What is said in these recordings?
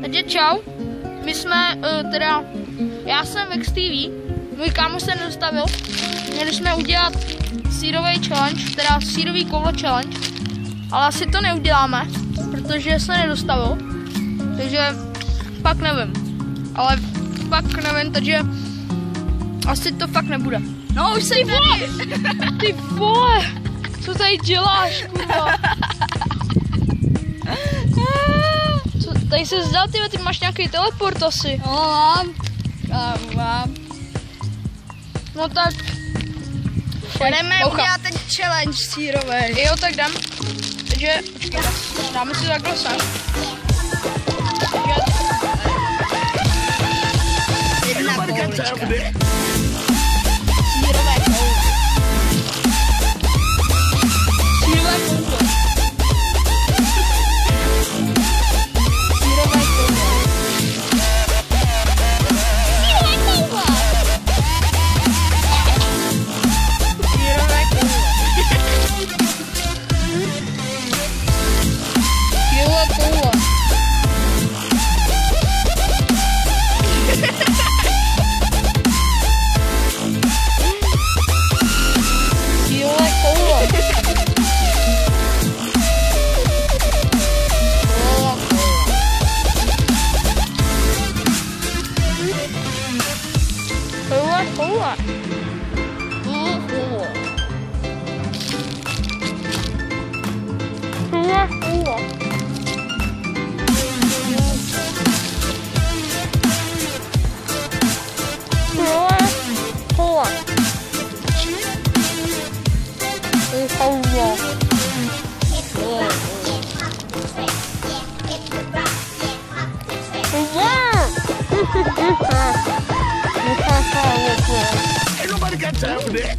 Takže čau, my jsme já jsem Vex TV, můj kámoš se nedostavil, měli jsme udělat sírový challenge, teda sírový koule challenge, ale asi to neuděláme, protože se nedostavil, takže pak nevím, takže asi to fakt nebude. No už jsem tady. Ty vole, co tady děláš, kurva? Tady se zdal, ty máš nějaký teleport asi. No mám. No tak. Jdeme udělat ten challenge sírový. Jo, tak jdem. Takže, počkej, dáme si takhle sem. Jedna koulička. Sírové koule. Sírové koule. Ain't nobody got time for that.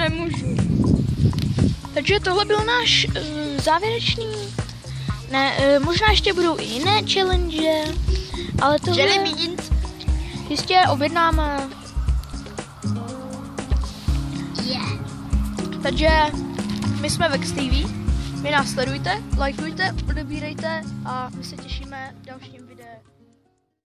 Nemůžu. Takže tohle byl náš závěrečný. Ne, možná ještě budou i jiné challenge, ale tohle jistě objednáme. Takže my jsme Vex TV, vy nás sledujte, lajkujte, odebírejte a my se těšíme v dalším videu.